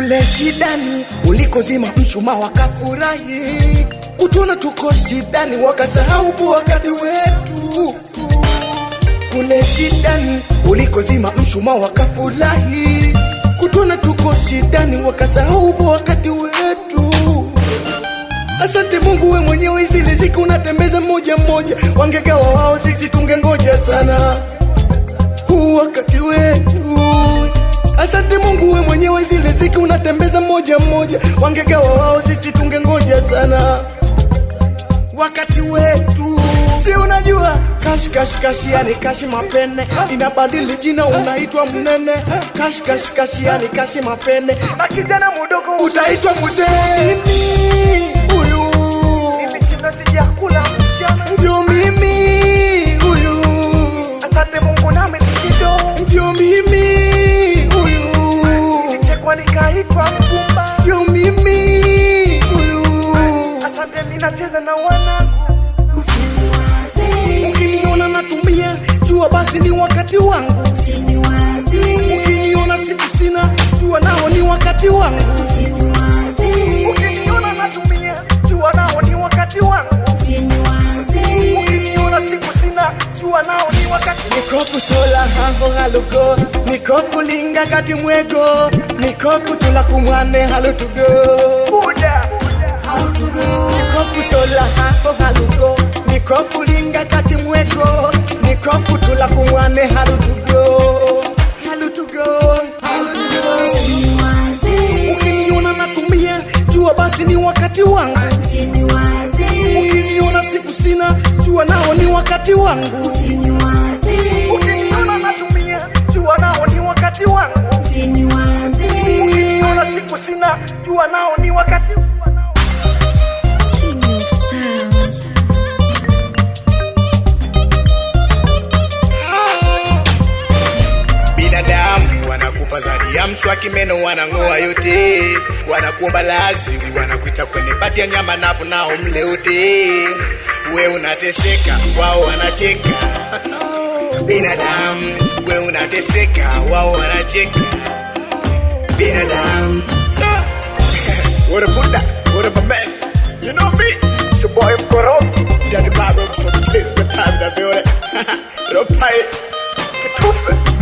Kule shidani ulikozima mshumaa wakafurahi, kutuona tuko shidani wakasahau wakati wetu. Kule shidani ulikozima mshumaa wakafurahi, kutuona tuko shidani wakasahau wakati wetu. Asante Mungu we mwenyewe, zile siku unatembeza mmoja mmoja, wangegawa wao sisi tungengoja sana wakati wetu. Asante Mungu we mwenyewe, zile siku unatembeza mmoja mmoja, wangegawa wao sisi tungengoja sana wakati wetu. Si unajua kash kash kash, yani kashi mapene, inabadili jina unaitwa mnene. Kash kash kash, yani kashi mapene, na kijana mdogo utaitwa mzee. Huyu nimeshinda sijakula mchana, ndio mimi huyu. Asante Mungu nami nikido, ndio mimi huyu. Nilichekwa nikaitwa mgumba, ndio mimi huyu. Asante ninacheza na wanangu. Usiniwaze, ukiniona natumia jua basi ni wakati wangu. Usiniwaze, ukiniona siku sina jua nao ni wakati wangu. Usiniwaze, ukiniona natumia jua nao ni wakati wangu. Usiniwaze, ukiniona siku sina jua nao ni wakati. Niko kusola hango haluko, niko kulinga kati mwego, niko kutula kumwane halutugo Buda halutugo. Niko kusola hango haluko, niko kulinga kati mwego, niko kutula kumwane halutugo halutugo. Usiniwaze, ukiniona natumia jua basi ni wakati wangu. Usiniwaze, ukiniona siku sina jua nao ni wakati wangu. Usiniwaze, ukiniona natumia jua nao ni wakati wangu. Usiniwaze, ukiniona siku sina jua nao ni wakati wangu. Binadamu wanakupa zadi ya mswaki meno wanangoa yote, wanakuomba lazi, wanakuita kwenye bati ya nyama napo nao mle yote. We unateseka wao wanacheka. Binadamu we unateseka wao wanacheka. Binadamu what a Buddha, what a man, you know me, it's your boy Mkorofi, Daddy Bob from Taste the Time, that building. Don't pay, get off it.